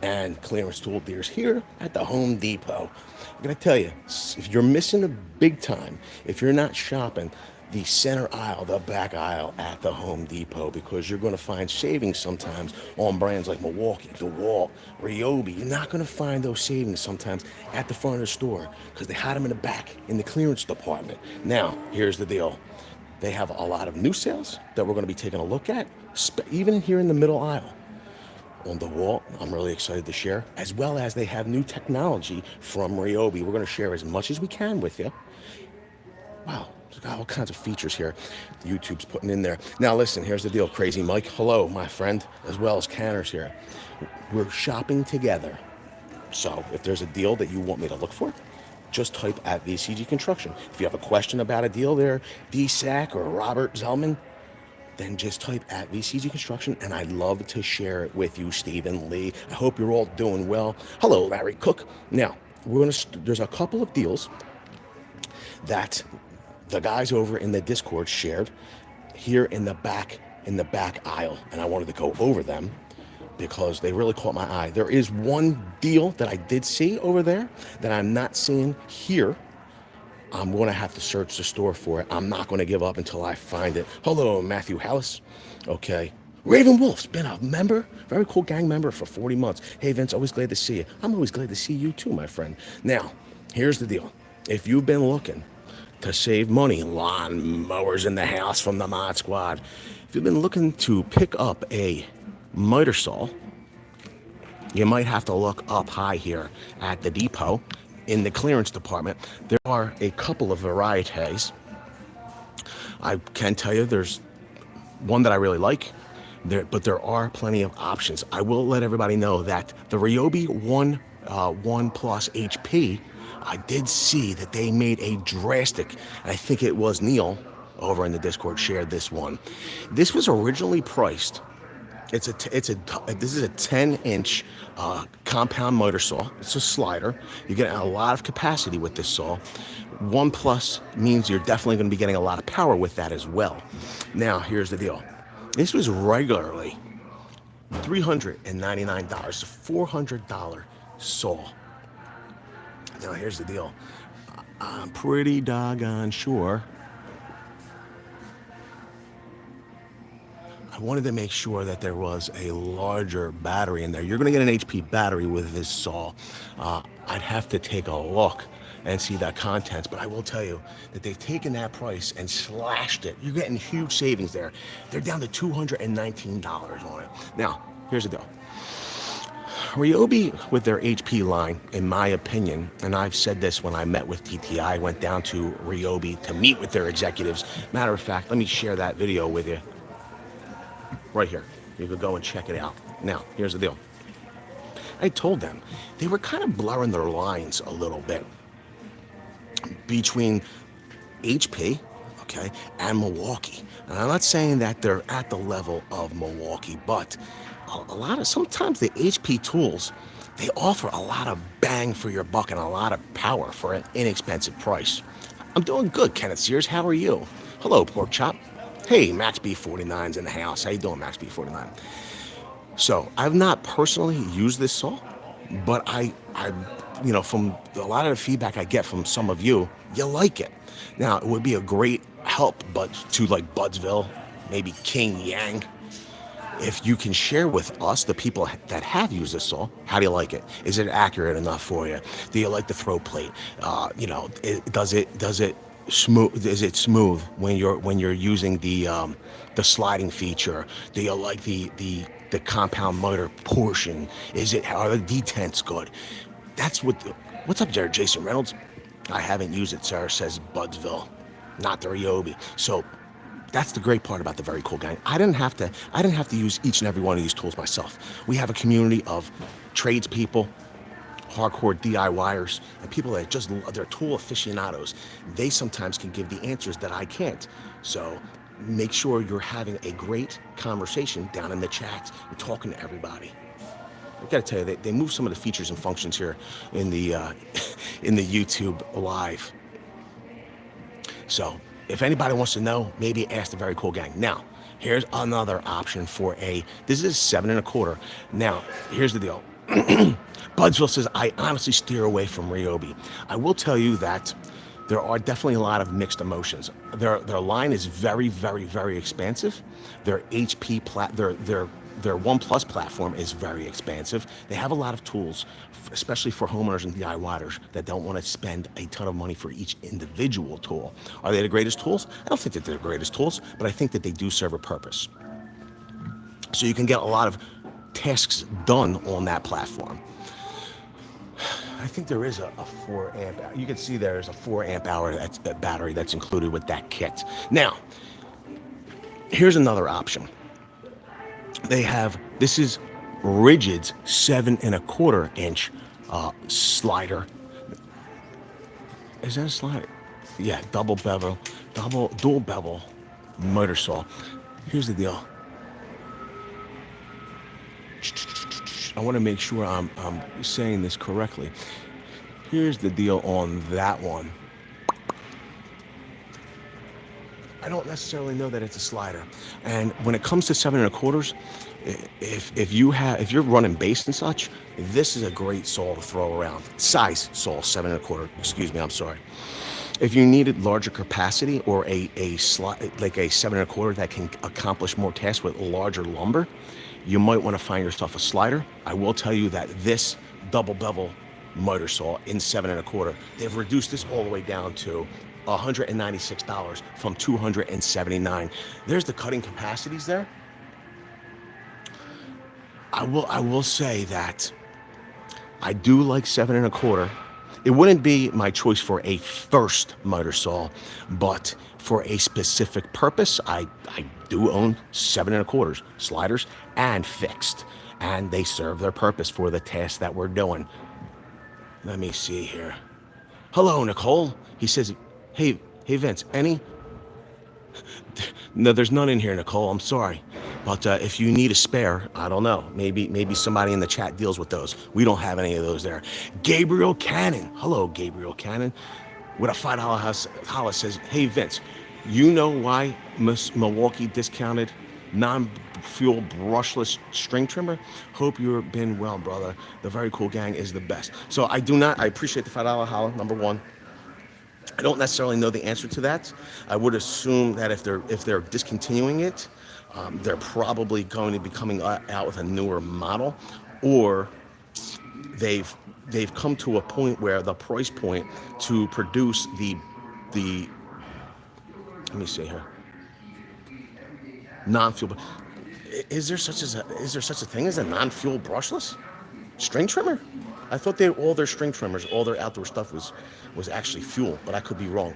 and clearance tool dealers here at the Home Depot. I'm gonna tell you, if you're missing a big time, if you're not shopping the center aisle, the back aisle at the Home Depot, because you're gonna find savings sometimes on brands like Milwaukee, DeWalt, Ryobi. You're not gonna find those savings sometimes at the front of the store because they hide them in the back in the clearance department. Now, here's the deal. They have a lot of new sales that we're going to be taking a look at, even here in the middle aisle. On DeWalt, I'm really excited to share, as well as they have new technology from Ryobi. We're going to share as much as we can with you. Wow, it's got all kinds of features here YouTube's putting in there. Now listen, here's the deal, Crazy Mike. Hello, my friend, as well as Canner's here. We're shopping together. So if there's a deal that you want me to look for, just type at VCG Construction. If you have a question about a deal there, DSAC or Robert Zellman, then just type at VCG Construction, and I'd love to share it with you, Stephen Lee. I hope you're all doing well. Hello, Larry Cook. Now, there's a couple of deals that the guys over in the Discord shared here in the back aisle, and I wanted to go over them because they really caught my eye. There is one deal that I did see over there that I'm not seeing here. I'm going to have to search the store for it. I'm not going to give up until I find it. Hello, Matthew Hallis. Okay. Raven Wolf's been a member, very cool gang member for 40 months. Hey, Vince, always glad to see you. I'm always glad to see you too, my friend. Now, here's the deal. If you've been looking to save money, lawn mowers in the house from the Mod Squad, if you've been looking to pick up a miter saw, you might have to look up high here at the depot in the clearance department. There are a couple of varieties. I can tell you there's one that I really like, but there are plenty of options. I will let everybody know that the Ryobi 1 Plus HP, I did see that they made a drastic, I think it was Neil over in the Discord shared this one. This was originally priced. This is a 10-inch compound motor saw. It's a slider. You get a lot of capacity with this saw. 1 Plus means you're definitely going to be getting a lot of power with that as well. Now, here's the deal. This was regularly $399, a $400 saw. Now, here's the deal. I'm pretty doggone sure I wanted to make sure that there was a larger battery in there. You're going to get an HP battery with this saw. I'd have to take a look and see that contents, but I will tell you that they've taken that price and slashed it. You're getting huge savings there. They're down to $219 on it. Now, here's the deal. Ryobi with their HP line, in my opinion, and I've said this when I met with TTI, I went down to Ryobi to meet with their executives. Matter of fact, let me share that video with you. Right here. You could go and check it out. Now, here's the deal. I told them they were kind of blurring their lines a little bit between HP, okay, and Milwaukee. And I'm not saying that they're at the level of Milwaukee, but sometimes the HP tools, they offer a lot of bang for your buck and a lot of power for an inexpensive price. I'm doing good, Kenneth Sears. How are you? Hello, Pork Chop. Hey, Max B49's in the house. How you doing, Max B49? So, I've not personally used this saw, but I from a lot of the feedback I get from some of you, you like it. Now, it would be a great help, but to like Budsville, maybe King Yang, if you can share with us, the people that have used this saw, how do you like it? Is it accurate enough for you? Do you like the throw plate? Does it smooth? Is it smooth when you're using the sliding feature? Do you like the compound motor portion? Are the detents good? What's up there, Jason Reynolds? I haven't used it, sir, says Budsville, not the Ryobi. So that's the great part about the Very Cool Gang. I didn't have to use each and every one of these tools myself. We have a community of tradespeople, hardcore DIYers, and people that they're tool aficionados. They sometimes can give the answers that I can't. So make sure you're having a great conversation down in the chats and talking to everybody. I gotta tell you, they moved some of the features and functions here in the YouTube live. So if anybody wants to know, maybe ask the Very Cool Gang. Now, here's another option for this is 7 1/4. Now, here's the deal. Budsville says, I honestly steer away from Ryobi. I will tell you that there are definitely a lot of mixed emotions. Their line is very, very, very expansive. Their HP their One Plus platform is very expansive. They have a lot of tools, especially for homeowners and DIYers that don't want to spend a ton of money for each individual tool. Are they the greatest tools? I don't think that they're the greatest tools, but I think that they do serve a purpose. So you can get a lot of tasks done on that platform. I think there is a 4 amp hour. You can see there's a 4 amp hour battery that's included with that kit. Now, here's another option. This is Ridgid's 7¼ inch slider. Is that a slider? Yeah, dual bevel motor saw. Here's the deal. I want to make sure I'm saying this correctly. Here's the deal on that one. I don't necessarily know that it's a slider. And when it comes to 7¼ if you're running bass and such, this is a great saw to throw around. Size saw, 7¼ excuse me, I'm sorry. If you needed larger capacity or like a 7¼ that can accomplish more tasks with larger lumber, you might want to find yourself a slider. I will tell you that this double bevel motor saw in 7¼ they've reduced this all the way down to $196 from $279. There's the cutting capacities there. I will say that I do like 7¼ It wouldn't be my choice for a first motor saw, but for a specific purpose, I do own 7¼ sliders and fixed, and they serve their purpose for the task that we're doing. Let me see here. Hello, Nicole. He says, hey Vince, any? No, there's none in here, Nicole. I'm sorry. But if you need a spare, I don't know. Maybe somebody in the chat deals with those. We don't have any of those there. Gabriel Cannon. Hello, Gabriel Cannon. With a $5 holla says, hey, Vince, you know why Milwaukee discounted non-fuel brushless string trimmer? Hope you've been well, brother. The Very Cool Gang is the best. So I appreciate the $5 holla, number one. I don't necessarily know the answer to that. I would assume that if they're discontinuing it, they're probably going to be coming out with a newer model, or they've come to a point where the price point to produce the let me see here, non-fuel. Is there such a thing as a non-fuel brushless string trimmer? I thought all their string trimmers, all their outdoor stuff was actually fuel, but I could be wrong.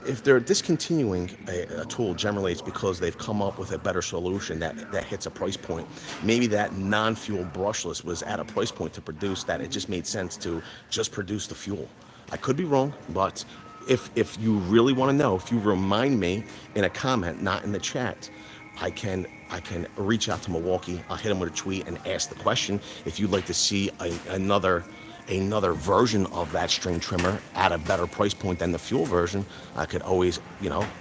If they're discontinuing a tool, generally it's because they've come up with a better solution that hits a price point. Maybe that non-fuel brushless was at a price point to produce that it just made sense to just produce the fuel. I could be wrong, but if you really want to know, if you remind me in a comment, not in the chat, I can reach out to Milwaukee. I'll hit them with a tweet and ask the question. If you'd like to see another version of that string trimmer at a better price point than the fuel version, I could always,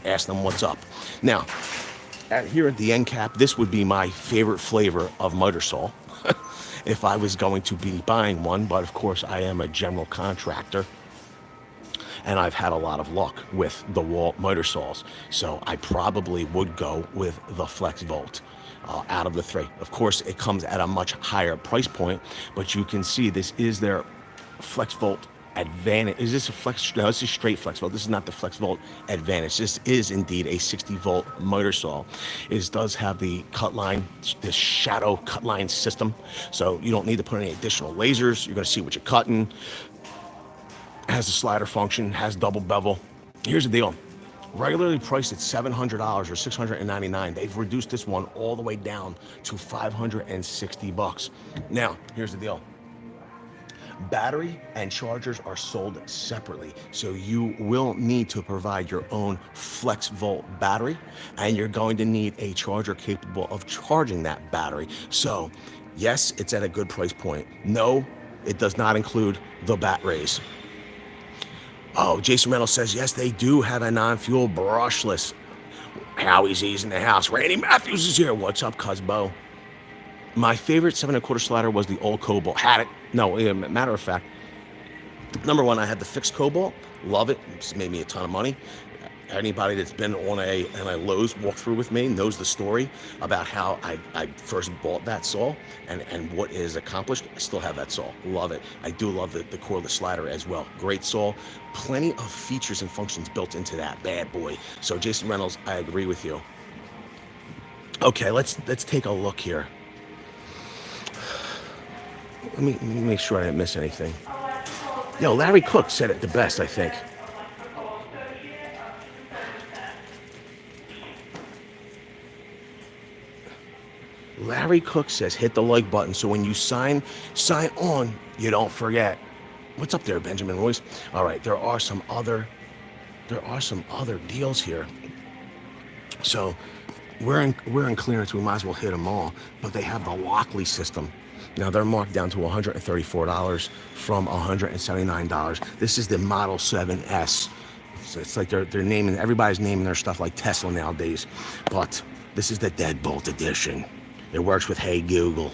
ask them what's up. Now, here at the end cap, this would be my favorite flavor of motor saw if I was going to be buying one. But of course, I am a general contractor, and I've had a lot of luck with the DeWalt motor saws. So I probably would go with the Flex Volt out of the three. Of course, it comes at a much higher price point, but you can see this is their Flex Volt Advantage. Is this a Flex? No, this is straight Flex Volt. This is not the Flex Volt Advantage. This is indeed a 60-volt motor saw. It does have the cut line, this shadow cut line system. So you don't need to put any additional lasers. You're going to see what you're cutting. Has a slider function, has double bevel. Here's the deal. Regularly priced at $700 or $699. They've reduced this one all the way down to $560. Now, here's the deal. Battery and chargers are sold separately, so you will need to provide your own Flex Volt battery, and you're going to need a charger capable of charging that battery. So, yes, it's at a good price point. No, it does not include the bat rays. Oh, Jason Reynolds says, yes, they do have a non-fuel brushless. Howie's in the house. Randy Matthews is here. What's up, Cuzbo? My favorite 7 1/4 slider was the old Cobalt. Had it. No, matter of fact, number one, I had the fixed Cobalt. Love it. It's made me a ton of money. Anybody that's been on a Lowe's walkthrough with me knows the story about how I first bought that saw and what it is accomplished. I still have that saw. Love it. I do love the cordless slider as well. Great saw. Plenty of features and functions built into that bad boy. So Jason Reynolds, I agree with you. Okay, let's take a look here. Let me make sure I didn't miss anything. Yo, Larry Cook said it the best, I think. Larry Cook says hit the like button so when you sign on, you don't forget. What's up there, Benjamin Royce? All right, there are some other deals here. So we're in clearance. We might as well hit them all. But they have the Lockley system. Now they're marked down to $134 from $179. This is the Model 7S. So it's like they're naming, everybody's naming their stuff like Tesla nowadays. But this is the Deadbolt edition. It works with Hey Google.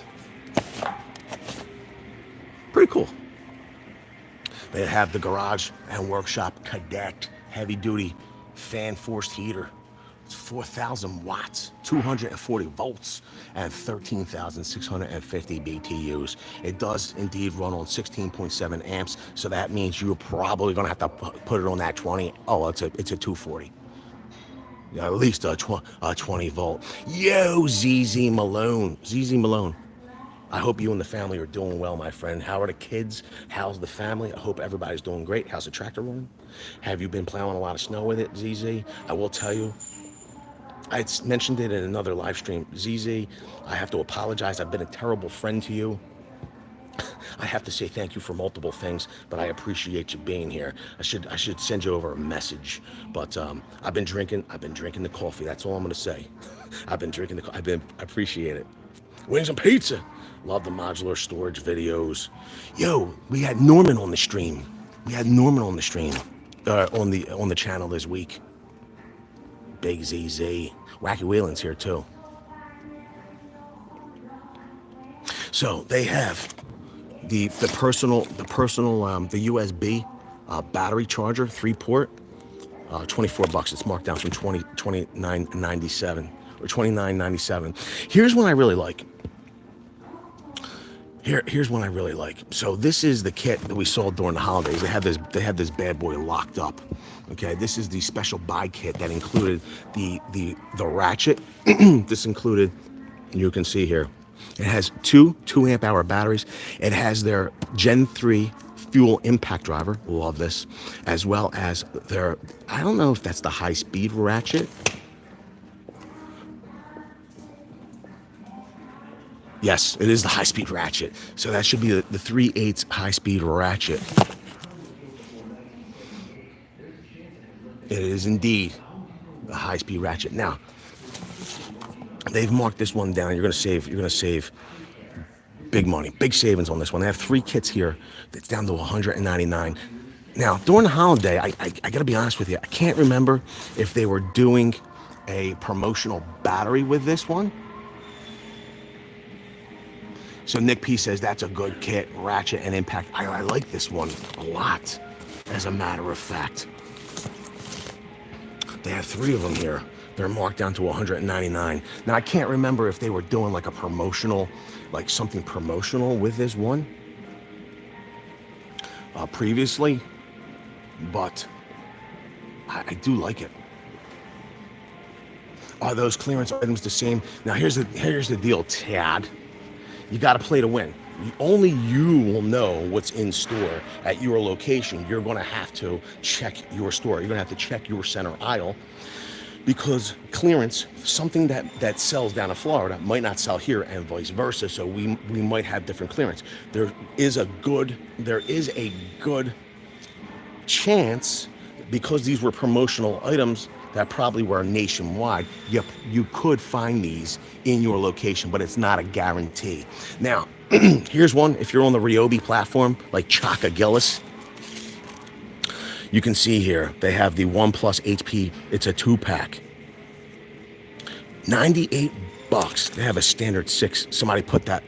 Pretty cool. They have the Garage and Workshop Cadet heavy duty fan forced heater. It's 4,000 watts, 240 volts, and 13,650 BTUs. It does indeed run on 16.7 amps, so that means you're probably gonna have to put it on that 20. Oh, it's a 240. Yeah, at least a 20 volt. Yo, ZZ Malone. ZZ Malone. I hope you and the family are doing well, my friend. How are the kids? How's the family? I hope everybody's doing great. How's the tractor running? Have you been plowing a lot of snow with it, ZZ? I will tell you, I mentioned it in another live stream. ZZ, I have to apologize. I've been a terrible friend to you. I have to say thank you for multiple things, but I appreciate you being here. I should send you over a message, but I've been drinking the coffee. That's all I'm gonna say. I appreciate it. Wings and pizza. Love the modular storage videos. Yo, we had Norman on the stream. On the channel this week. Big ZZ. Wacky Wheelin's here too. So they have the USB battery charger, 3-port, $24. It's marked down from $29.97 or $29.97. Here's one I really like. Here's one I really like. So this is the kit that we sold during the holidays. They had this bad boy locked up. Okay, this is the special buy kit that included the ratchet. This included, you can see here, it has two 2-amp-hour batteries. It has their Gen 3 fuel impact driver. Love this. As well as their, I don't know if that's the high-speed ratchet. Yes, it is the high-speed ratchet. So that should be the 3/8 high-speed ratchet. It is indeed the high-speed ratchet. Now, they've marked this one down. You're gonna save big money, big savings on this one. They have 3 kits here. That's down to $199. Now, during the holiday, I gotta be honest with you. I can't remember if they were doing a promotional battery with this one. So Nick P says that's a good kit, ratchet and impact. I like this one a lot, as a matter of fact. They have 3 of them here. They're marked down to $199. Now I can't remember if they were doing like a promotional, like something promotional with this one previously, but I do like it. Are those clearance items the same? Now here's the deal, Tad. You got to play to win. Only you will know what's in store at your location. You're going to have to check your store. You're going to have to check your center aisle, because clearance, something that sells down in Florida might not sell here, and vice versa. So we might have different clearance. There is a good chance, because these were promotional items that probably were nationwide, you could find these in your location, but it's not a guarantee. Now, here's one. If you're on the Ryobi platform, like Chaka Gillis, you can see here, they have the 1+ HP. It's a 2-pack. 98 $8. They have a standard 6. Somebody put that,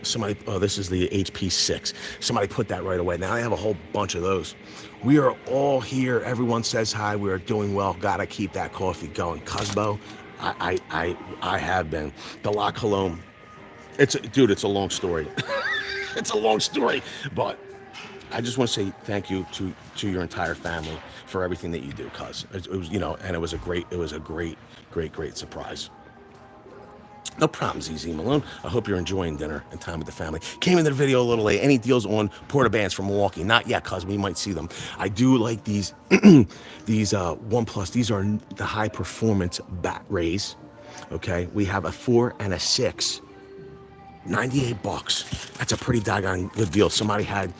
oh, this is the HP 6. Somebody put that right away. Now they have a whole bunch of those. We are all here. Everyone says hi. We are doing well. Gotta keep that coffee going. Cosbo, I have been. The La Colombe. Dude, it's a long story. It's a long story, but I just want to say thank you to your entire family for everything that you do, cuz it was, and it was a great surprise. No problems, Easy Malone. I hope you're enjoying dinner and time with the family. Came into the video a little late. Any deals on porta-bands from Milwaukee? Not yet, cuz we might see them. I do like these these OnePlus. These are the high performance bat rays. Okay, we have a 4 and a 6. $98. That's a pretty doggone good deal. Somebody had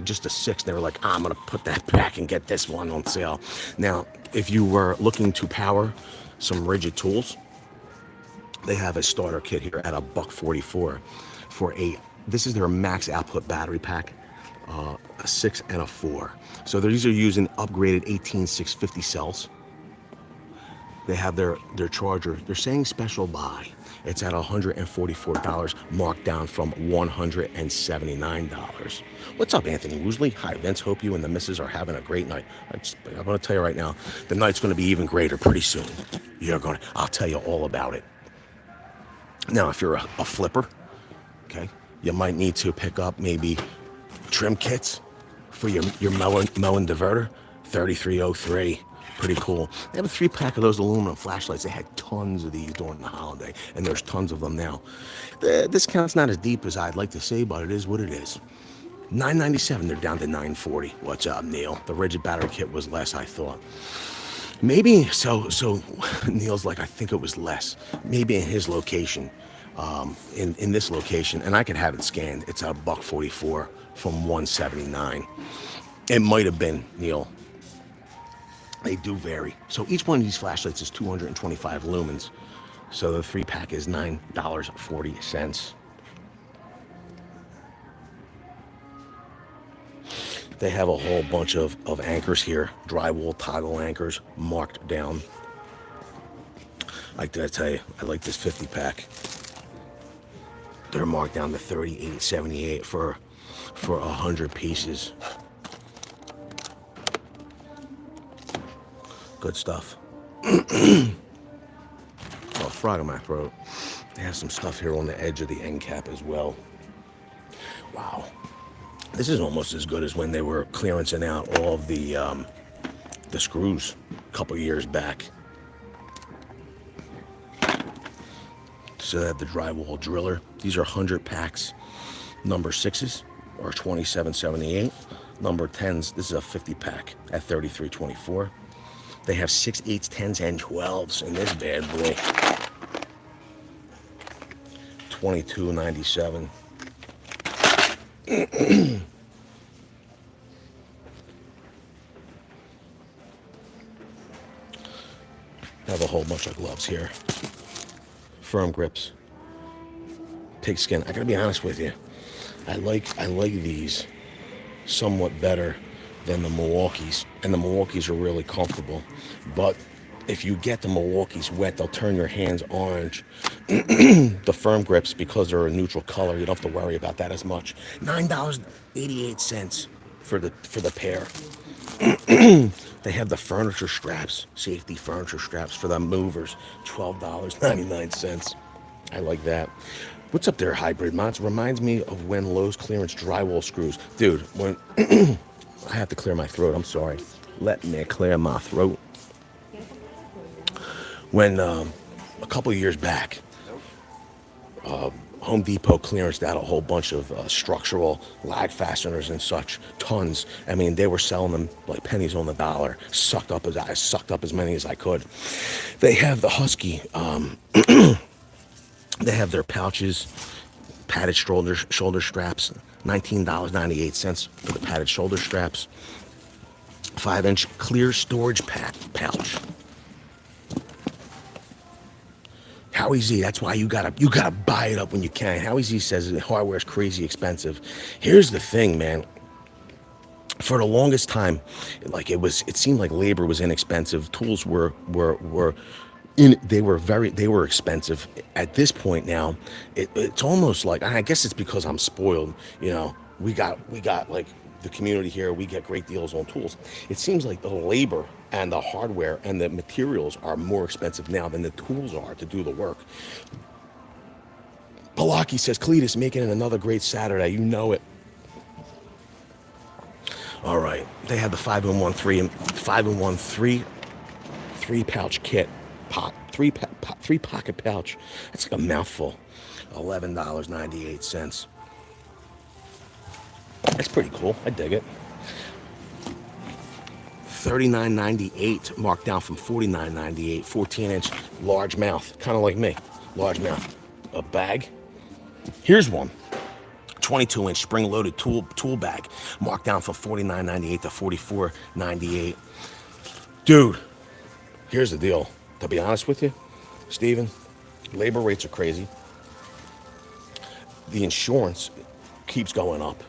just a 6. They were like, I'm gonna put that back and get this one on sale. Now, if you were looking to power some Ridgid tools, they have a starter kit here at $144 for this is their max output battery pack, a 6 and a 4. So these are using upgraded 18650 cells. They have their charger. They're saying special buy. It's at $144, marked down from $179. What's up, Anthony Woosley? Hi, Vince. Hope you and the missus are having a great night. I'm going to tell you right now, the night's going to be even greater pretty soon. I'll tell you all about it. Now, if you're a flipper, okay, you might need to pick up maybe trim kits for your mowing diverter, 3303. Pretty cool. They have a 3-pack of those aluminum flashlights. They had tons of these during the holiday, and there's tons of them now. The discount's not as deep as I'd like to say, but it is what it is. $997, they're down to $940. What's up, Neil? The Ridgid battery kit was less, I thought. Maybe, so Neil's like, I think it was less. Maybe in his location, in this location, and I could have it scanned. It's a $144 from $179. It might have been, Neil. They do vary. So each one of these flashlights is 225 lumens. So the 3-pack is $9.40. They have a whole bunch of anchors here. Drywall toggle anchors marked down. Like, did I tell you, I like this 50-pack. They're marked down to $38.78 for 100 pieces. Good stuff. Oh, frog in my throat. They have some stuff here on the edge of the end cap as well. Wow. This is almost as good as when they were clearancing out all of the screws a couple years back. So they have the drywall driller. These are 100 packs. Number 6s are $27.78. Number 10s, this is a 50-pack at $33.24. They have 6, 8s, 10s, and 12s in this bad boy. $22.97. Have a whole bunch of gloves here. Firm grips. Pigskin. I gotta be honest with you. I like these somewhat better than the Milwaukees, and the Milwaukees are really comfortable. But if you get the Milwaukees wet, they'll turn your hands orange. The firm grips, because they're a neutral color, you don't have to worry about that as much. $9.88 for the pair. They have the furniture straps, safety furniture straps for the movers, $12.99. I like that. What's up there, Hybrid Mods? Reminds me of when Lowe's clearance drywall screws. Dude, when I have to clear my throat, I'm sorry. Let me clear my throat. When a couple of years back, Home Depot clearanced out a whole bunch of structural lag fasteners and such, tons. I mean, they were selling them like pennies on the dollar. I sucked up as many as I could. They have the Husky. They have their pouches, padded shoulder straps, $19.98 for the padded shoulder straps. 5-inch clear storage pouch. Howie Z, that's why you gotta buy it up when you can. Howie Z says hardware is crazy expensive. Here's the thing, man. For the longest time, like it seemed like labor was inexpensive. Tools were they were expensive. At this point now, it's almost like, I guess it's because I'm spoiled. We got like the community here. We get great deals on tools. It seems like the labor and the hardware and the materials are more expensive now than the tools are to do the work. Milwaukee says, Cletus making it another great Saturday. You know it. All right, they have the 5-in-1 three pouch kit, three pocket pouch. That's like a mouthful. $11.98. That's pretty cool. I dig it. $39.98 marked down from $49.98. 14-inch large mouth, kind of like me. Large mouth. A bag. Here's one. 22-inch spring-loaded tool bag, marked down from $49.98 to $44.98. Dude, here's the deal. To be honest with you, Steven, labor rates are crazy. The insurance keeps going up.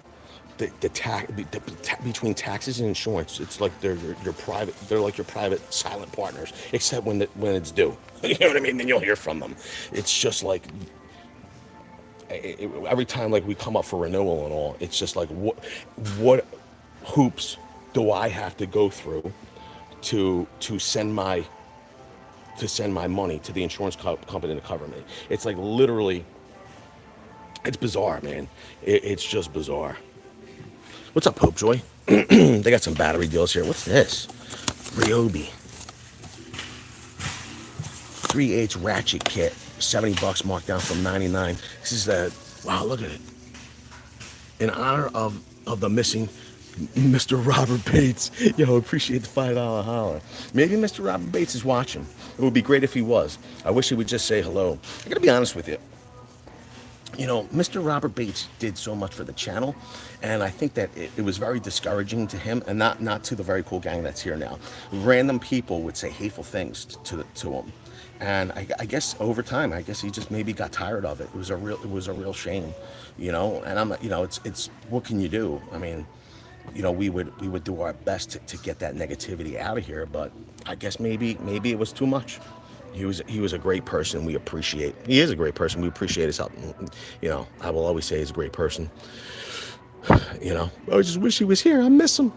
Between taxes and insurance, it's like they're your private. They're like your private silent partners, except when it's due. You know what I mean? Then you'll hear from them. It's just like every time like we come up for renewal and all, it's just like what hoops do I have to go through to send my money to the insurance company to cover me? It's like literally, it's bizarre, man. It's just bizarre. What's up, Pope Joy? They got some battery deals here. What's this? Ryobi 3/8 ratchet kit, $70 marked down from $99. This is wow, look at it. In honor of the missing Mr. Robert Bates. Yo, appreciate the $5 holler. Maybe Mr. Robert Bates is watching. It would be great if he was. I wish he would just say hello. I gotta be honest with you. Mr. Robert Bates did so much for the channel, and I think that it was very discouraging to him, and not to the very cool gang that's here now. Random people would say hateful things to him, and I guess over time, I guess he just maybe got tired of it. It was a real shame, And I'm, it's what can you do? I mean, we would do our best to get that negativity out of here, but I guess maybe it was too much. He was a great person. He is a great person. We appreciate his help. I will always say he's a great person. I just wish he was here. I miss him.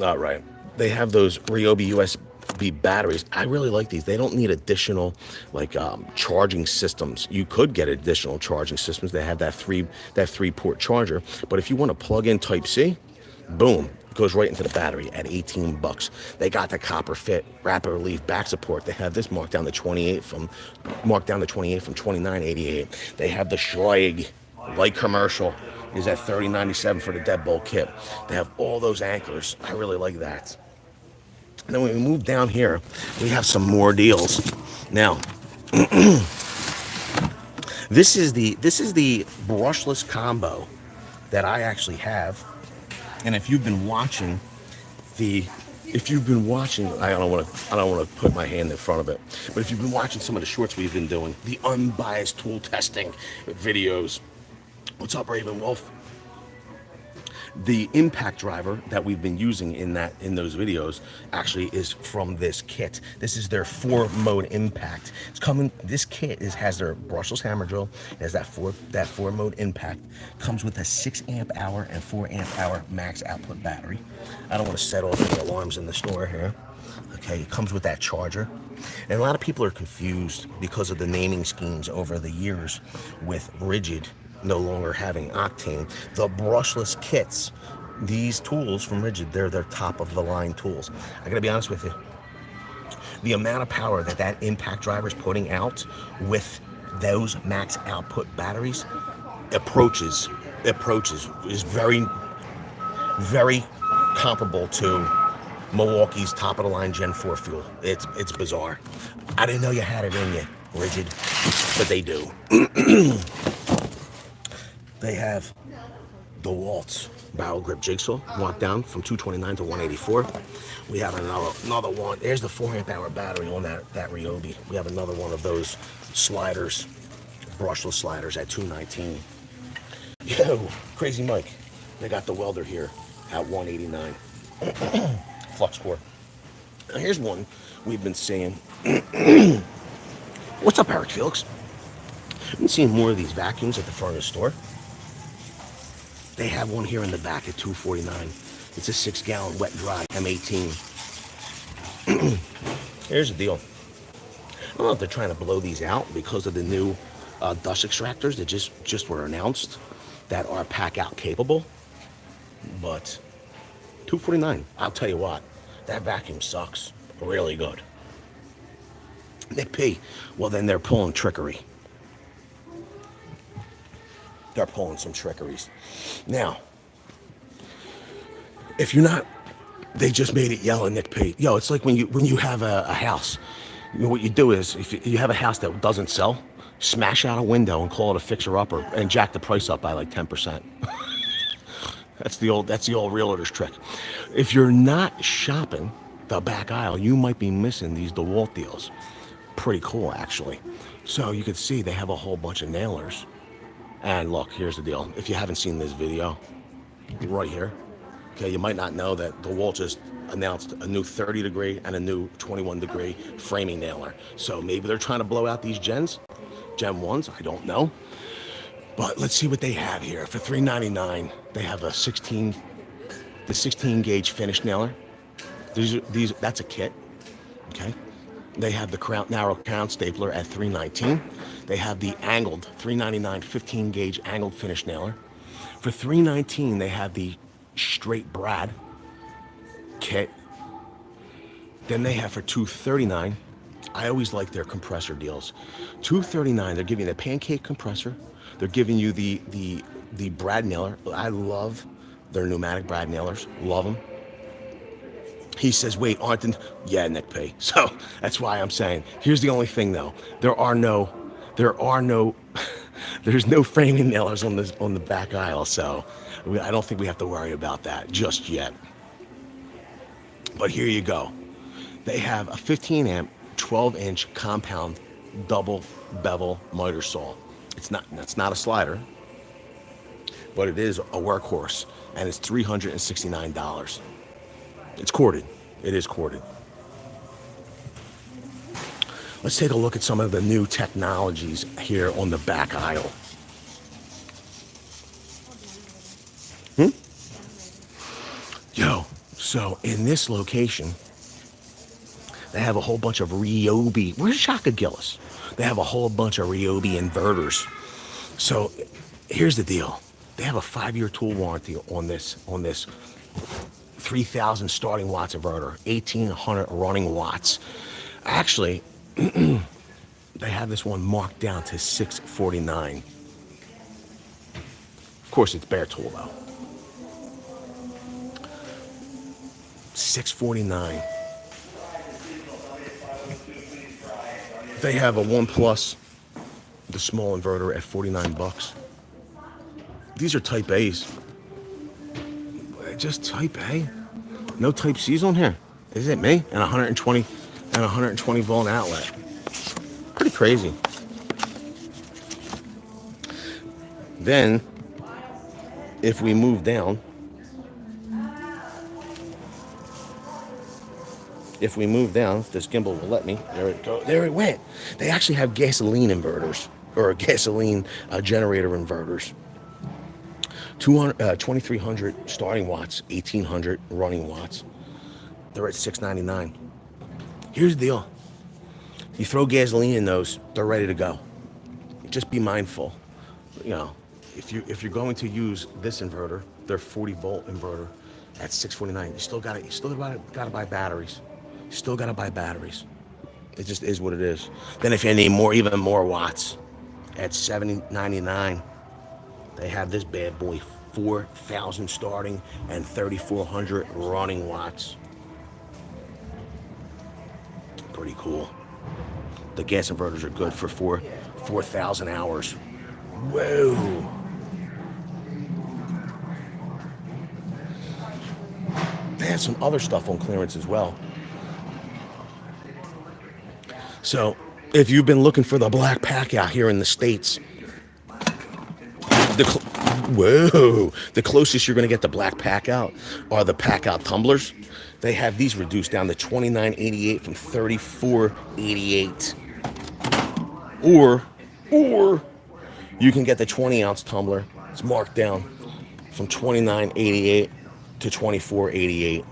All right. They have those Ryobi USB batteries. I really like these. They don't need additional charging systems. You could get additional charging systems. They have that three port charger. But if you want to plug in Type-C, boom. Goes right into the battery at $18. They got the copper fit rapid relief back support. They have this marked down to 28 from $29.88. They have the Schleig light commercial is at $30.97 for the deadbolt kit. They have all those anchors. I really like that. And then when we move down here, we have some more deals. Now, this is the brushless combo that I actually have. And if you've been watching, I don't want to put my hand in front of it, but if you've been watching some of the shorts we've been doing, the unbiased tool testing videos. What's up, Raven Wolf? The impact driver that we've been using in those videos actually is from this kit. This is their 4-mode impact. It's coming. This kit has their brushless hammer drill. It has that 4-mode impact. Comes with a 6 amp hour and 4 amp hour max output battery. I don't want to set off any alarms in the store here. Okay, it comes with that charger. And a lot of people are confused because of the naming schemes over the years with Ridgid no longer having octane. The brushless kits, these tools from Ridgid, they're their top of the line tools. I gotta be honest with you, the amount of power that impact driver is putting out with those max output batteries approaches is very, very comparable to Milwaukee's top of the line Gen 4 fuel. It's bizarre. I didn't know you had it in you, Ridgid, but they do. They have DeWalt's barrel grip jigsaw marked down from $229 to $184. We have another one. There's the 4 amp hour battery on that Ryobi. We have another one of those sliders, brushless sliders at $219. Yo, Crazy Mike, they got the welder here at $189. Flux core. Now, here's one we've been seeing. What's up, Eric Felix? I've been seeing more of these vacuums at the front of the store. They have one here in the back at $249. It's a 6-gallon wet dry M18. Here's the deal. I don't know if they're trying to blow these out because of the new dust extractors that just were announced that are pack out capable. But $249. I'll tell you what, that vacuum sucks really good. Nick P. Well, then they're pulling trickery. They're pulling some trickeries. Now, if you're not, they just made it yellow, Nick P. Yo, it's like when you have a house. You know, what you do is, if you have a house that doesn't sell, smash out a window and call it a fixer-upper and jack the price up by like 10%. That's the old realtor's trick. If you're not shopping the back aisle, you might be missing these DeWalt deals. Pretty cool, actually. So you can see they have a whole bunch of nailers. And look, here's the deal. If you haven't seen this video, right here, okay, you might not know that DeWalt just announced a new 30 degree and a new 21 degree framing nailer. So maybe they're trying to blow out these Gen 1s, I don't know. But let's see what they have here. For $399, they have the 16 gauge finish nailer. That's a kit, okay? They have the narrow crown stapler at $319. They have the angled $399 15 gauge angled finish nailer. For $319, they have the straight brad kit. Then they have for $239. I always like their compressor deals. $239, they're giving you the pancake compressor. They're giving you the brad nailer. I love their pneumatic brad nailers. Love them. He says, wait, aren't the... Yeah, Nick P. So that's why I'm saying, here's the only thing though. There's no framing nailers on the back aisle. So I don't think we have to worry about that just yet. But here you go. They have a 15 amp, 12 inch compound double bevel miter saw. That's not a slider, but it is a workhorse, and it's $369. It's corded. It is corded. Let's take a look at some of the new technologies here on the back aisle. Yo, so in this location, they have a whole bunch of Ryobi. Where's Shaka Gillis? They have a whole bunch of Ryobi inverters. So here's the deal. They have a 5-year tool warranty on this 3,000 starting watts inverter, 1,800 running watts. Actually, they have this one marked down to $649. Of course, it's bare tool though. $649. They have a One Plus, the small inverter at $49. These are Type A's. Just Type A. No Type C's on here. Is it me? And 120 volt outlet. Pretty crazy. Then, if we move down, if this gimbal will let me. There it goes. There it went. They actually have gasoline inverters, or gasoline generator inverters. 2,300 starting watts, 1,800 running watts. They're at $699. Here's the deal. You throw gasoline in those, they're ready to go. Just be mindful. You know, if you're going to use this inverter, their 40 volt inverter at $649, you still gotta buy batteries. You still gotta buy batteries. It just is what it is. Then if you need even more watts, at $799, they have this bad boy, 4,000 starting and 3,400 running watts. Pretty cool. The gas inverters are good for 4,000 hours. Whoa. They have some other stuff on clearance as well. So if you've been looking for the black pack out here in the States, The closest you're going to get to black pack out are the pack out tumblers. They have these reduced down to $29.88 from $34.88. Or you can get the 20-ounce tumbler. It's marked down from $29.88 to $24.88.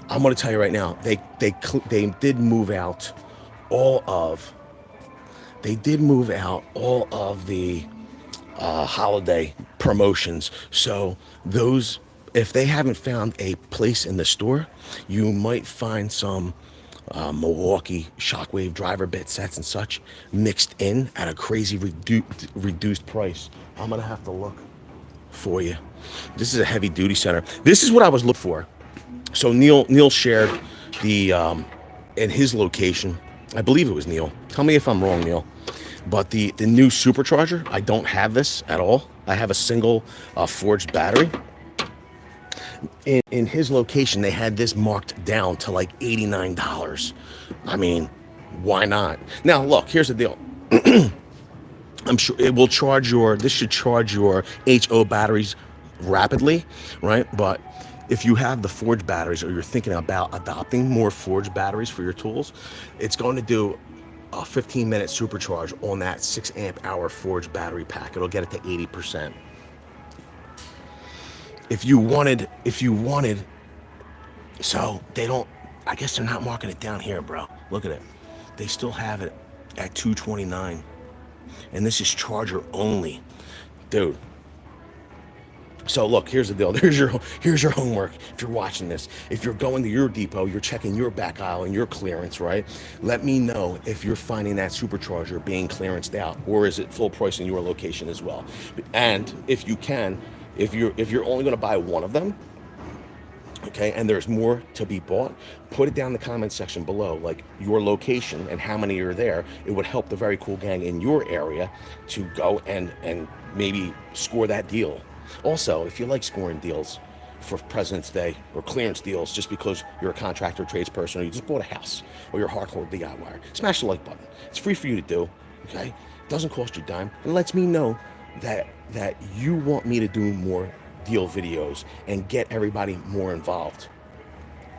I'm going to tell you right now, they did move out all of the holiday promotions. So those, if they haven't found a place in the store, you might find some Milwaukee shockwave driver bit sets and such mixed in at a crazy reduced price. I'm gonna have to look for you. This is a heavy duty center. This is what I was looking for. So Neil shared the in his location. I believe it was Neil. Tell me if I'm wrong, Neil. But the new supercharger, I don't have this at all. I have a single forged battery. In his location, they had this marked down to like $89. I mean, why not? Now, look, here's the deal. I'm sure it will charge this should charge your HO batteries rapidly, right? But if you have the forged batteries or you're thinking about adopting more forged batteries for your tools, it's going to do a 15-minute supercharge on that 6 amp hour forged battery pack. It'll get it to 80%. If you wanted, so they don't, I guess they're not marking it down here, bro. Look at it. They still have it at $229. And this is charger only. Dude. So look, here's the deal. Here's your homework. If you're watching this, if you're going to your depot, you're checking your back aisle and your clearance, right? Let me know if you're finding that supercharger being clearanced out, or is it full price in your location as well? And if you can, if you're only going to buy one of them, okay, and there's more to be bought, put it down in the comment section below, like your location and how many are there. It would help the Very Cool Gang in your area to go and maybe score that deal. Also, if you like scoring deals for President's Day or clearance deals just because you're a contractor, tradesperson, or you just bought a house, or you're a hardcore DIYer, smash the like button. It's free for you to do, okay? It doesn't cost you a dime. It lets me know that you want me to do more deal videos and get everybody more involved.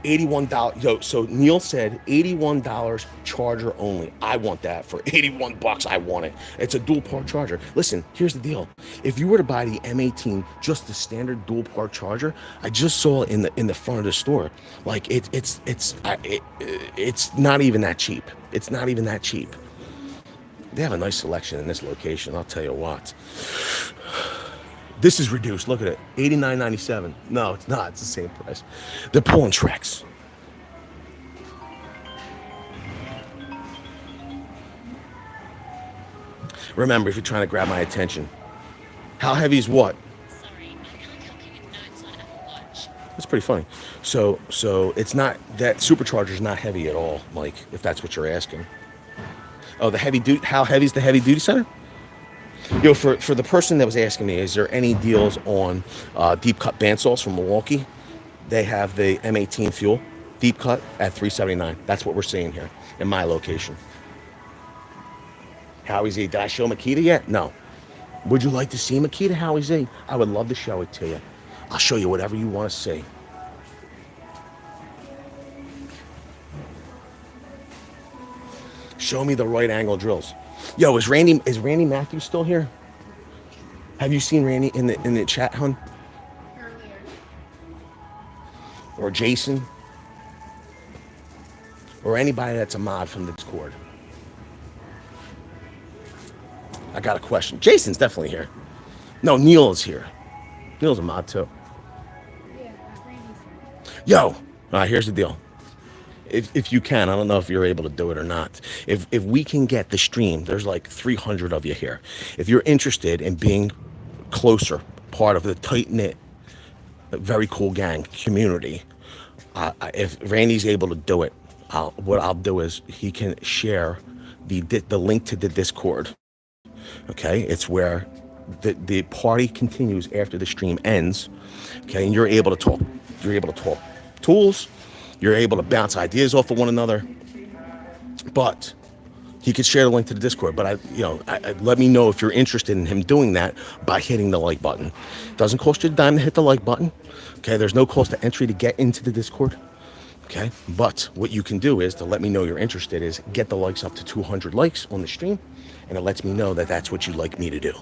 $81. Yo, so Neil said $81 charger only. I want that for $81. I want it. It's a dual part charger. Listen, here's the deal. If you were to buy the M18, just the standard dual part charger, I just saw it in the front of the store. Like it's not even that cheap. It's not even that cheap. They have a nice selection in this location, I'll tell you what. This is reduced. Look at it. $89.97. No, it's not. It's the same price. They're pulling Trex. Remember, if you're trying to grab my attention, how heavy is what? Sorry, I can't help you with notes on Apple Watch. That's pretty funny. So it's not, that supercharger is not heavy at all, Mike, if that's what you're asking. Oh, the heavy duty. How heavy is the heavy duty center? Yo, for the person that was asking me, is there any deals on deep cut bandsaws from Milwaukee? They have the M18 fuel deep cut at $379. That's what we're seeing here in my location. Howie Z, did I show Makita yet? No. Would you like to see Makita, Howie Z? I would love to show it to you. I'll show you whatever you want to see. Show me the right angle drills. Yo, is Randy Matthews still here? Have you seen Randy in the chat, hun? Earlier. Or Jason? Or anybody that's a mod from the Discord? I got a question. Jason's definitely here. No, Neil is here. Neil's a mod too. Yeah, Randy's here. Yo, all right, here's the deal. If you can, I don't know if you're able to do it or not. If we can get the stream, there's like 300 of you here. If you're interested in being closer, part of the tight-knit, Very Cool Gang community, if Randy's able to do it, what I'll do is he can share the link to the Discord. Okay, it's where the party continues after the stream ends. Okay, and you're able to talk. You're able to talk tools. You're able to bounce ideas off of one another. But He could share the link to the Discord, but let me know if you're interested in him doing that by hitting the like button. Doesn't cost you a dime to hit the like button. Okay, there's no cost to entry to get into the Discord. Okay, but what you can do is to let me know you're interested is get the likes up to 200 likes on the stream, and it lets me know that that's what you'd like me to do.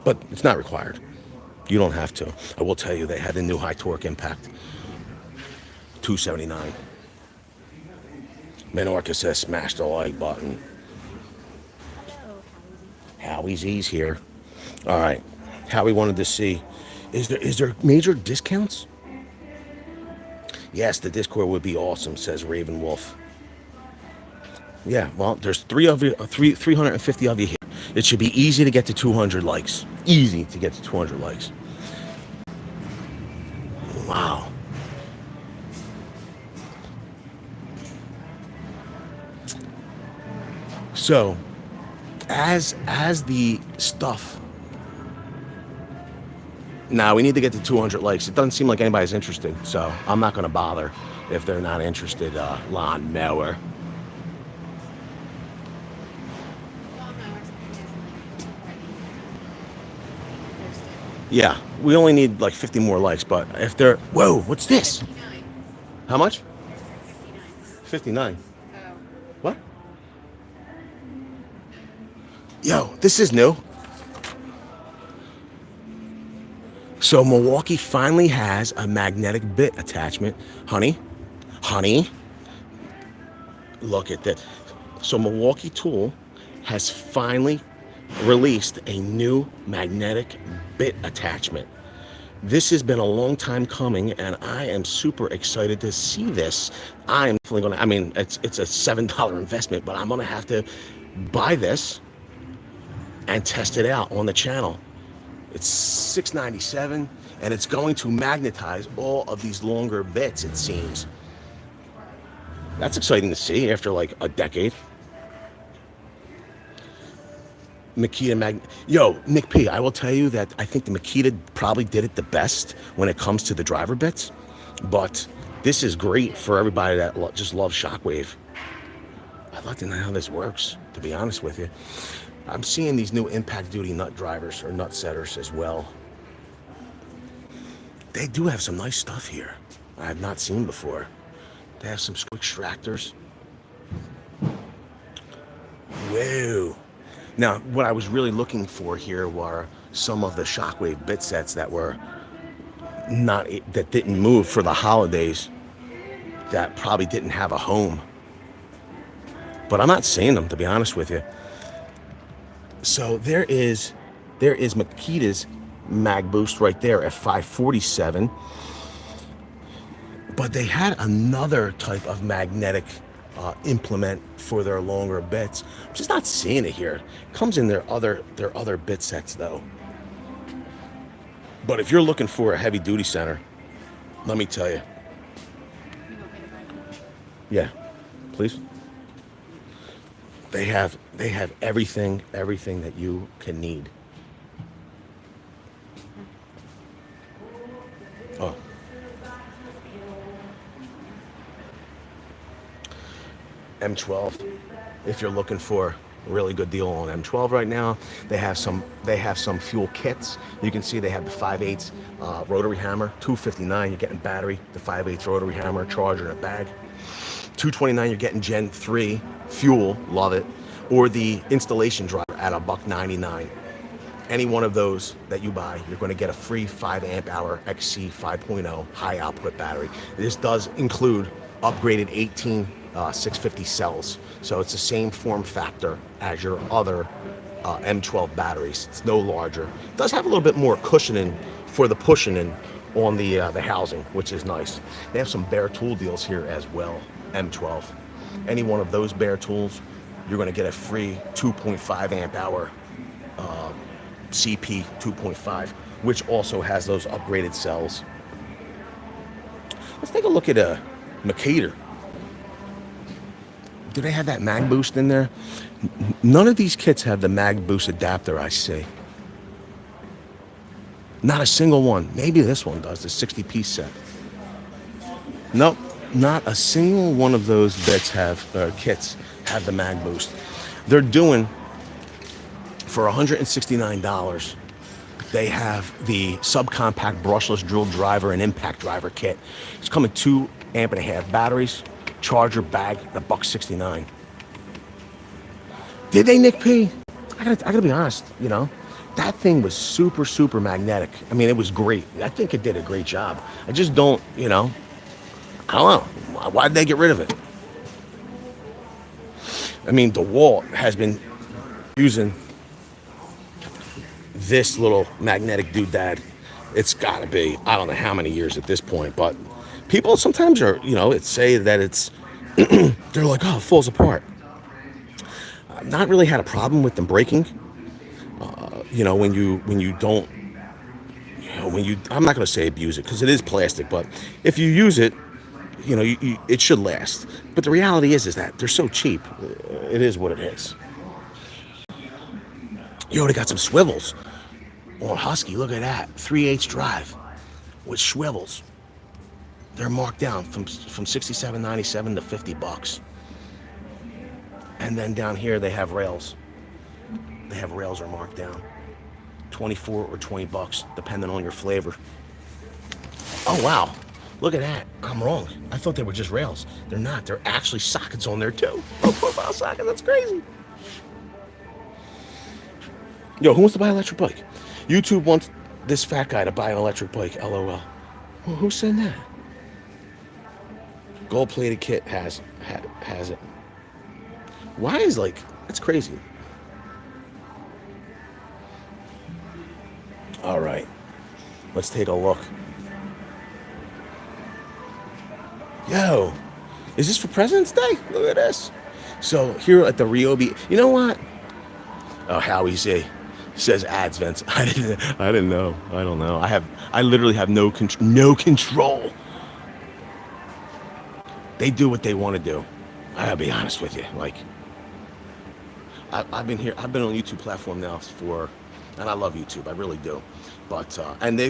But it's not required. You don't have to. I will tell you they had the new high torque impact, 279. Menorca says smash the like button. Howie Z's here. All right. Howie wanted to see, is there major discounts? Yes, the Discord would be awesome, says Raven Wolf. Yeah, well, there's 350 of you here. It should be easy to get to 200 likes. Easy to get to 200 likes. Wow. So, as the stuff. Now we need to get to 200 likes. It doesn't seem like anybody's interested, so I'm not going to bother if they're not interested. Lawn mower. Yeah, we only need like 50 more likes, but if they're... Whoa, what's this? 59. How much? 59. 59. What? Yo, this is new. So Milwaukee finally has a magnetic bit attachment. Honey, look at that. So Milwaukee Tool has finally released a new magnetic bit attachment. This has been a long time coming, and I am super excited to see this. I am definitely gonna, I mean, it's a $7 investment, but I'm gonna have to buy this and test it out on the channel. It's $6.97, and it's going to magnetize all of these longer bits, it seems. That's exciting to see after like a decade. Makita Yo, Nick P, I will tell you that I think the Makita probably did it the best when it comes to the driver bits, but this is great for everybody that just loves Shockwave. I'd like to know how this works, to be honest with you. I'm seeing these new impact duty nut drivers or nut setters as well. They do have some nice stuff here I have not seen before. They have some screw extractors. Whoa. Now, what I was really looking for here were some of the Shockwave bit sets that were that didn't move for the holidays, that probably didn't have a home. But I'm not seeing them, to be honest with you. So there is Makita's Mag Boost right there at 547. But they had another type of magnetic implement for their longer bits. I'm just not seeing it here. It comes in their other bit sets though. But if you're looking for a heavy duty center, let me tell you. Yeah, please. They have everything that you can need. Oh. M12. If you're looking for a really good deal on M12 right now, they have some fuel kits. You can see they have the 5/8 rotary hammer, $259. You're getting battery, the 5/8 rotary hammer, charger, and a bag. $229. You're getting Gen 3 fuel, love it, or the installation driver at $199. Any one of those that you buy, you're going to get a free 5 amp hour XC 5.0 high output battery. This does include upgraded 18 650 cells, so it's the same form factor as your other M12 batteries. It's no larger. It does have a little bit more cushioning for the pushing in on the housing, which is nice. They have some bare tool deals here as well. M12. Any one of those bare tools, you're going to get a free 2.5 amp hour CP 2.5, which also has those upgraded cells. Let's take a look at a Makita. Do they have that Mag Boost in there? None of these kits have the Mag Boost adapter, I see. Not a single one. Maybe this one does, the 60-piece set. Nope, Not a single one of those bits kits have the mag boost. They're doing for $169. They have the subcompact brushless drill driver and impact driver kit. It's coming 2.5 amp batteries, charger, bag, the $169. Did they, Nick P? I gotta be honest, that thing was super, super magnetic. I mean, it was great. I think it did a great job. I just don't, I don't know. Why'd they get rid of it? I mean, DeWalt has been using this little magnetic doodad. It's gotta be, I don't know how many years at this point, but people sometimes are, say that it's, they're like, oh, it falls apart. I've not really had a problem with them breaking. When you don't, I'm not going to say abuse it because it is plastic, but if you use it, it should last. But the reality is that they're so cheap. It is what it is. They got some swivels on Husky. Look at that, 3/8 drive with swivels. They're marked down from $67.97 to $50. And then down here they have rails. They have rails are marked down, 24 or $20, depending on your flavor. Oh wow, look at that. I'm wrong. I thought they were just rails. They're not. They're actually sockets on there too. Oh, profile socket. That's crazy. Who wants to buy an electric bike? YouTube wants this fat guy to buy an electric bike. LOL. Well, who said that? Gold-plated kit has it. Why is that's crazy. All right, let's take a look. Yo, is this for President's Day? Look at this. So here at the Ryobi, you know what? Oh, Howie Z says ads, Vince. I didn't know. I don't know. I literally have no control. They do what they want to do. I gotta be honest with you. I've been on YouTube platform now and I love YouTube, I really do. But and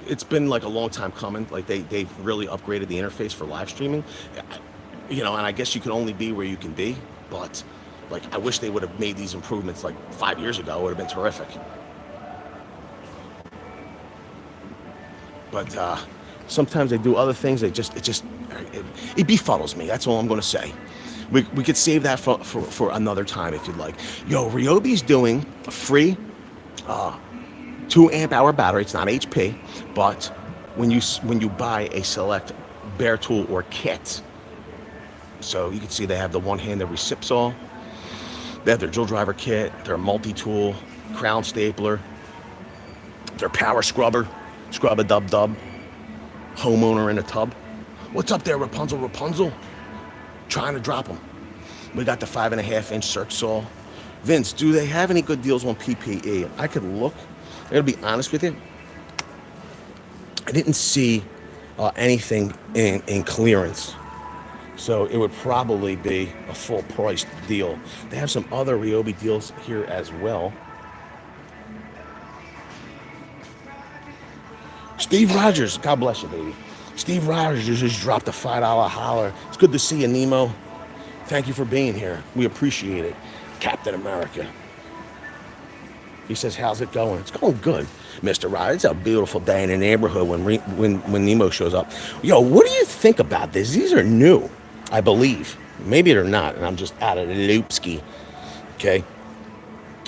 it's been a long time coming. They've really upgraded the interface for live streaming. And I guess you can only be where you can be. But I wish they would have made these improvements 5 years ago. It would have been terrific. But sometimes they do other things. It befuddles me. That's all I'm going to say. We could save that for another time if you'd like. Ryobi's doing a free 2 amp hour battery. It's not HP, but when you buy a select bare tool or kit, so you can see they have the one-handed recip saw, they have their drill driver kit, their multi-tool, crown stapler, their power scrubber, scrub-a-dub-dub, homeowner in a tub. What's up there, Rapunzel? Trying to drop them. We got the 5.5-inch circ saw. Vince, do they have any good deals on PPE? I could look. I gotta be honest with you. I didn't see anything in clearance. So it would probably be a full price deal. They have some other Ryobi deals here as well. Steve Rogers, God bless you, baby. Steve Rogers just dropped a $5 holler. It's good to see you, Nemo. Thank you for being here. We appreciate it. Captain America. He says, how's it going? It's going good, Mr. Rogers. It's a beautiful day in the neighborhood when Nemo shows up. What do you think about this? These are new, I believe. Maybe they're not, and I'm just out of the loopski. Okay?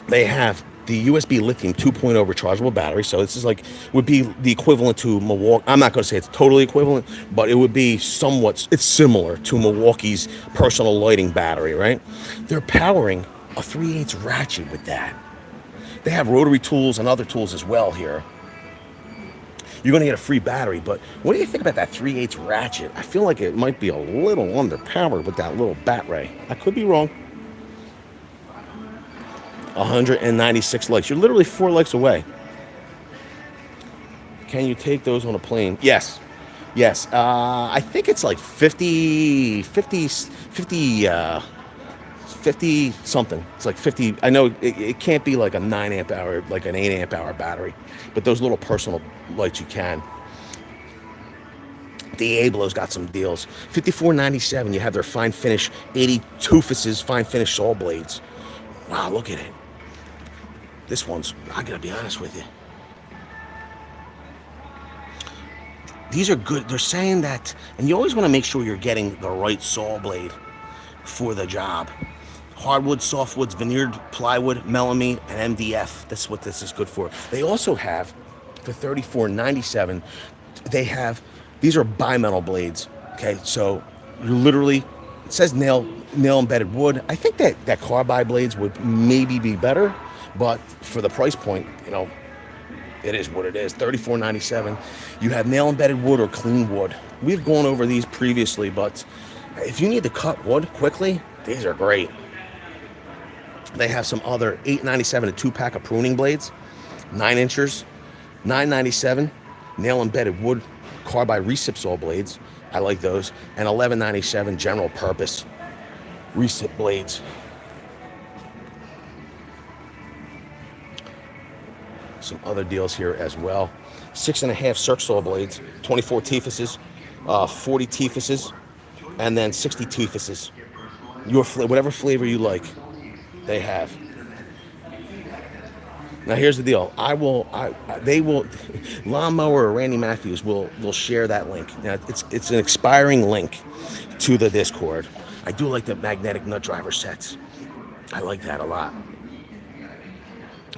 They have the USB lithium 2.0 rechargeable battery. So this is would be the equivalent to Milwaukee. I'm not going to say it's totally equivalent, but it would be it's similar to Milwaukee's personal lighting battery, right? They're powering a 3/8 ratchet with that. They have rotary tools and other tools as well here. You're going to get a free battery, but what do you think about that 3/8 ratchet? I feel like it might be a little underpowered with that little bat ray. I could be wrong. 196 likes. You're literally 4 likes away. Can you take those on a plane? Yes. I think it's 50 something. It's 50. I know it can't be a 9 amp hour, an 8 amp hour battery, but those little personal lights you can. Diablo's got some deals. $54.97. You have their fine finish 80 Toofuses fine finish saw blades. Wow, look at it. This one's, I gotta be honest with you. These are good. They're saying that, and you always want to make sure you're getting the right saw blade for the job. Hardwood, softwoods, veneered plywood, melamine, and MDF. That's what this is good for. They also have, for $34.97, they have, these are bimetal blades. Okay, so you literally, it says nail embedded wood. I think that carbide blades would maybe be better, but for the price point, you know, it is what it is. $34.97. You have nail embedded wood or clean wood. We've gone over these previously, but if you need to cut wood quickly, these are great. They have some other $8.97 a 2-pack of pruning blades, 9 inchers, $9.97 nail embedded wood carbide recip saw blades. I like those. And $11.97 general purpose recip blades. Some other deals here as well. 6.5 circ saw blades, 24 teefuses, 40 teefuses, and then 60 teefuses. Whatever flavor you like, they have. Now here's the deal. They will, Lawnmower or Randy Matthews will share that link. Now it's an expiring link to the Discord. I do like the magnetic nut driver sets. I like that a lot.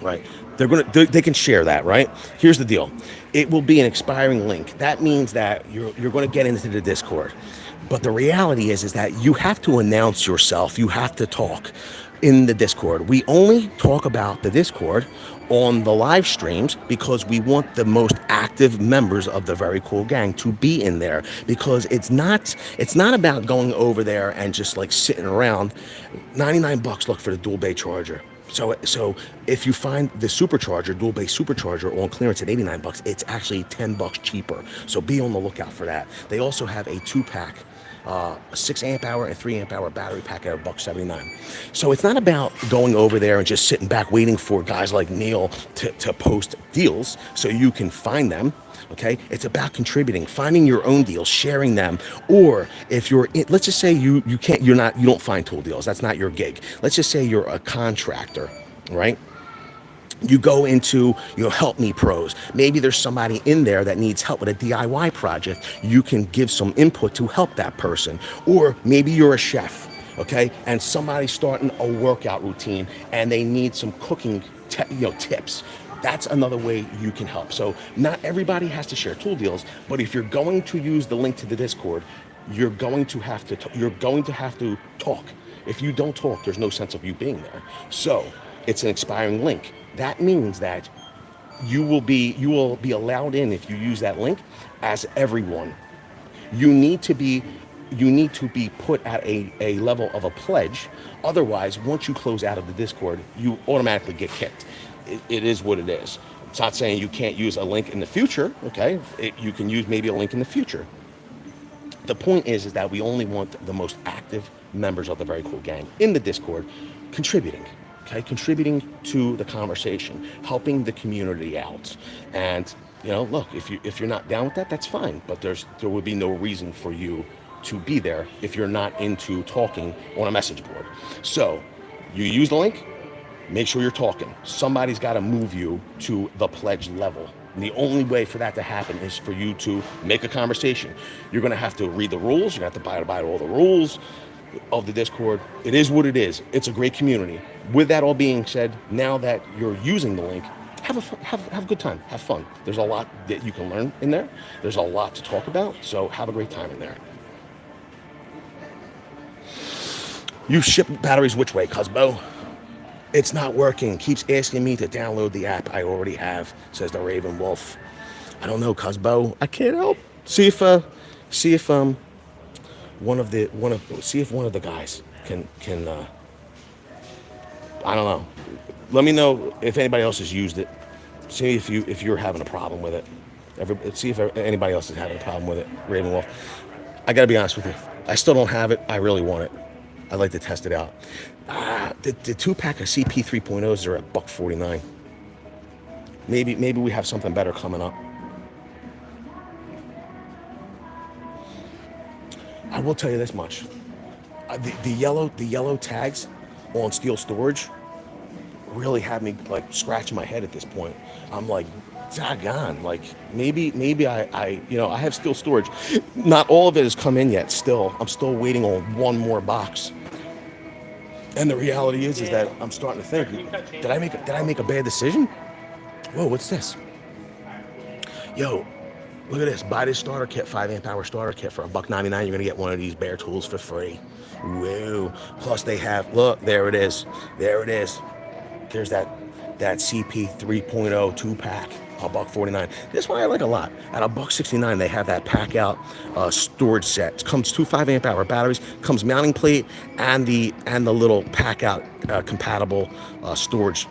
Right, they can share that, right? Here's the deal. It will be an expiring link. That means that you're going to get into the Discord. But the reality is that you have to announce yourself. You have to talk in the Discord. We only talk about the Discord on the live streams because we want the most active members of the Very Cool Gang to be in there, because it's not about going over there and just like sitting around. $99, look for the dual bay charger. So if you find the supercharger, dual bay supercharger on clearance at $89, it's actually $10 cheaper. So be on the lookout for that. They also have a 2-pack, a 6 amp hour and 3 amp hour battery pack at $179. So it's not about going over there and just sitting back waiting for guys like Neil to post deals so you can find them. Okay, it's about contributing, finding your own deals, sharing them. Or if you're, let's just say you don't find tool deals. That's not your gig. Let's just say you're a contractor, right? You go into, Help Me Pros. Maybe there's somebody in there that needs help with a DIY project. You can give some input to help that person. Or maybe you're a chef, okay, and somebody's starting a workout routine and they need some cooking, tips. That's another way you can help. So not everybody has to share tool deals, but if you're going to use the link to the Discord, you're going to have to talk. If you don't talk, there's no sense of you being there. So it's an expiring link. That means that you will be allowed in if you use that link as everyone. You need to be put at a level of a pledge. Otherwise, once you close out of the Discord, you automatically get kicked. It is what it is. It's not saying you can't use a link in the future, okay? You can use maybe a link in the future. The point is that we only want the most active members of the Very Cool Gang in the Discord contributing, okay? Contributing to the conversation, helping the community out. And, look, if you're not down with that, that's fine. But there would be no reason for you to be there if you're not into talking on a message board. So you use the link. Make sure you're talking. Somebody's got to move you to the pledge level. And the only way for that to happen is for you to make a conversation. You're going to have to read the rules. You're going to have to abide by all the rules of the Discord. It is what it is. It's a great community. With that all being said, now that you're using the link, have a good time. Have fun. There's a lot that you can learn in there. There's a lot to talk about. So have a great time in there. You ship batteries which way, Cusbo? It's not working. Keeps asking me to download the app I already have, says the Raven Wolf. I don't know, Cusbo. I can't help. See if one of the guys can I don't know. Let me know if anybody else has used it. See if you're having a problem with it. See if anybody else is having a problem with it. Raven Wolf. I gotta be honest with you. I still don't have it. I really want it. I'd like to test it out. The 2-pack of CP 3.0s are at $149. Maybe we have something better coming up. I will tell you this much: the yellow tags on steel storage really had me like scratching my head at this point. I'm like, daggone, like maybe I have steel storage. Not all of it has come in yet. Still, I'm still waiting on one more box. And the reality is that I'm starting to think, did I make a bad decision? Whoa, what's this? Yo, look at this. Buy this starter kit, 5 amp hour starter kit for $1.99. You're gonna get one of these bare tools for free. Whoa. Plus they have, look, there it is. There it is. There's that CP 3.0 2-pack, $1.49. This one I like a lot. At $1.69, they have that pack out storage set. It comes 2 5 amp hour batteries, comes mounting plate and the little pack out compatible storage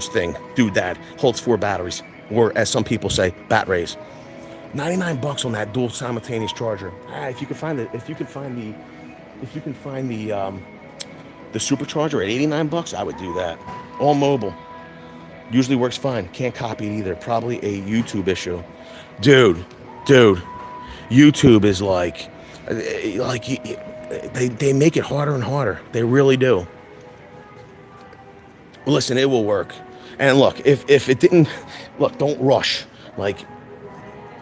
thing. Doodad holds 4 batteries, or as some people say, bat rays. $99 on that dual simultaneous charger. If you can find the supercharger at $89, I would do that. All mobile. Usually works fine. Can't copy it either. Probably a YouTube issue. Dude. YouTube is like they make it harder and harder. They really do. Listen, it will work. And look, if it didn't, look, don't rush. Like,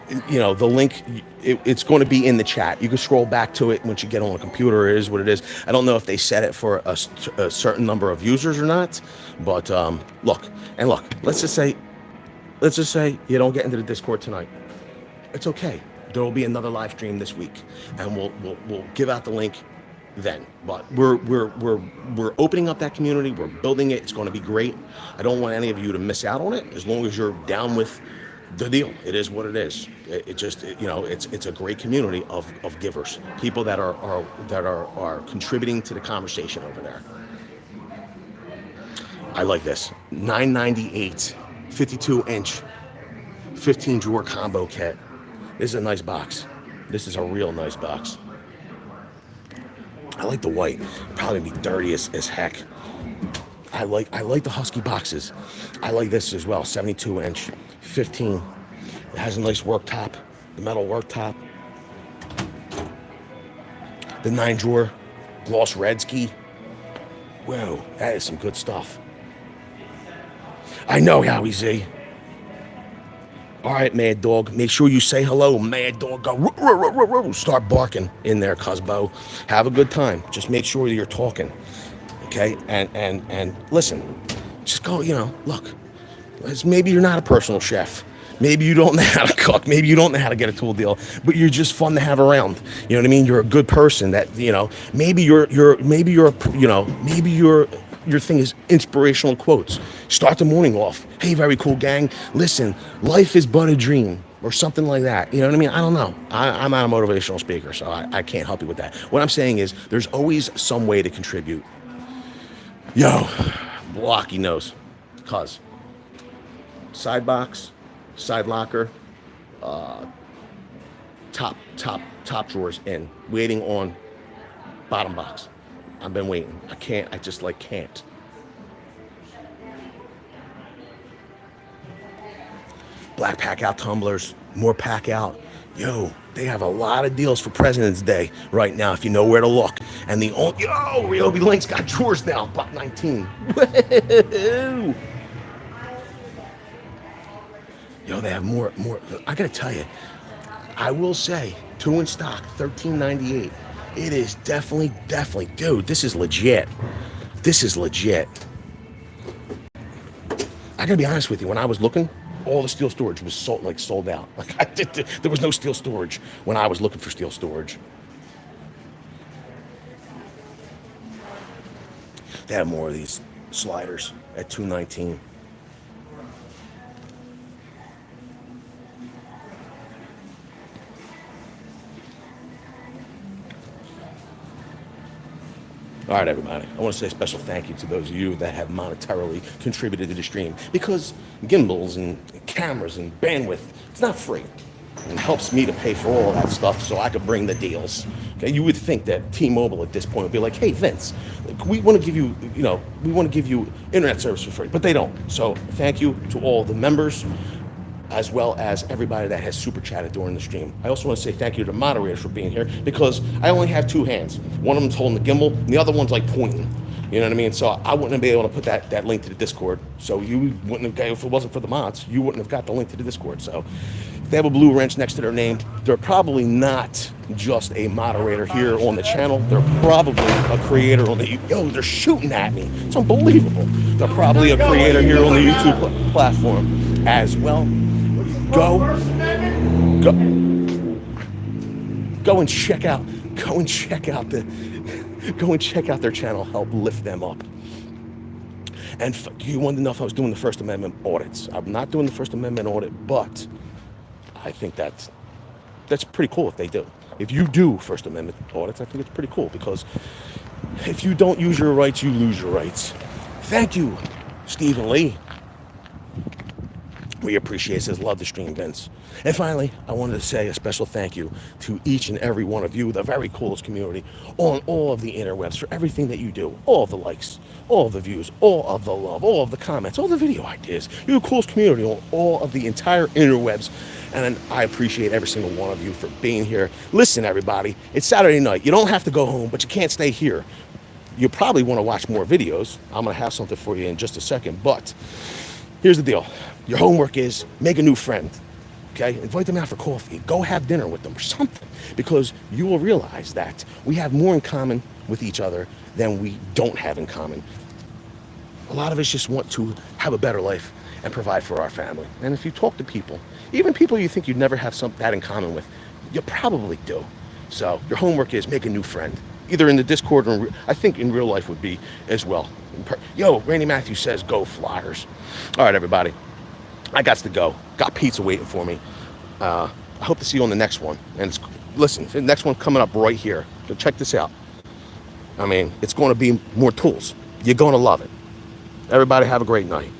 the link, it's going to be in the chat. You can scroll back to it once you get on the computer. It is what it is. I don't know if they set it for a certain number of users or not, but look, let's just say you don't get into the Discord tonight. It's okay. There will be another live stream this week, and we'll give out the link then. But we're opening up that community. We're building it. It's going to be great. I don't want any of you to miss out on it. As long as you're down with the deal, it is what it is. It's a great community of givers, people that are contributing to the conversation over there. I like this $9.98 52-inch 15 drawer combo kit. This is a nice box. This is a real nice box. I like the white. Probably be dirty as heck. I like the Husky boxes. I like this as well. 72-inch 15. It has a nice work top, the metal work top. The 9-drawer gloss Ridgid. Whoa, that is some good stuff. I know, Howie Z. All right, Mad Dog. Make sure you say hello, Mad Dog. Go, start barking in there, Cusbo. Have a good time. Just make sure that you're talking, okay? And listen, just go. Look. Maybe you're not a personal chef. Maybe you don't know how to cook. Maybe you don't know how to get a tool deal. But you're just fun to have around. You know what I mean? You're a good person. That maybe your thing is inspirational quotes. Start the morning off. Hey, very cool gang. Listen, life is but a dream, or something like that. You know what I mean? I don't know. I'm not a motivational speaker, so I can't help you with that. What I'm saying is, there's always some way to contribute. Yo, Milwaukee knows, cause side box, side locker, top drawers in, waiting on bottom box. I've been waiting. I can't. I just can't. Black pack out tumblers, more pack out. Yo, they have a lot of deals for President's Day right now if you know where to look. And Ryobi Link's got drawers now, $1.19. Woo! Yo, they have more. I gotta tell you, I will say, 2 in stock, $13.98. It is definitely, dude, this is legit. This is legit. I gotta be honest with you, when I was looking, all the steel storage was sold out. There was no steel storage when I was looking for steel storage. They have more of these sliders at $2.19. All right, everybody. I want to say a special thank you to those of you that have monetarily contributed to the stream, because gimbals and cameras and bandwidth, it's not free. It helps me to pay for all of that stuff so I could bring the deals. Okay, you would think that T-Mobile at this point would be like, hey, Vince, we want to give you, we want to give you internet service for free, but they don't. So thank you to all the members. as well as everybody that has super chatted during the stream. I also want to say thank you to the moderators for being here, because I only have two hands. One of them's holding the gimbal, and the other one's like pointing. You know what I mean? So I wouldn't be able to put that link to the Discord. So you wouldn't have got, if it wasn't for the mods, you wouldn't have got the link to the Discord. So if they have a blue wrench next to their name, they're probably not just a moderator here on the channel. They're probably a creator on the, yo, they're shooting at me. It's unbelievable. They're probably a creator here on the YouTube platform as well. Go and check out their channel. Help lift them up. And you wanted to know if I was doing the First Amendment audits. I'm not doing the First Amendment audit, but I think that's pretty cool if they do. If you do First Amendment audits, I think it's pretty cool, because if you don't use your rights, you lose your rights. Thank you, Stephen Lee. We appreciate it. Says, love the stream, Vince. And finally, I wanted to say a special thank you to each and every one of you, the very coolest community on all of the interwebs, for everything that you do. All of the likes, all of the views, all of the love, all of the comments, all the video ideas. You're the coolest community on all of the entire interwebs. And I appreciate every single one of you for being here. Listen, everybody, it's Saturday night. You don't have to go home, but you can't stay here. You probably want to watch more videos. I'm going to have something for you in just a second, but here's the deal. Your homework is make a new friend, okay? Invite them out for coffee. Go have dinner with them or something, because you will realize that we have more in common with each other than we don't have in common. A lot of us just want to have a better life and provide for our family. And if you talk to people, even people you think you'd never have that in common with, you probably do. So your homework is make a new friend, either in the Discord or I think in real life would be as well. Yo, Randy Matthews says, go Flyers. All right, everybody. I got to go. Got pizza waiting for me. I hope to see you on the next one. And listen, the next one coming up right here. So check this out. I mean, it's going to be more tools. You're going to love it. Everybody have a great night.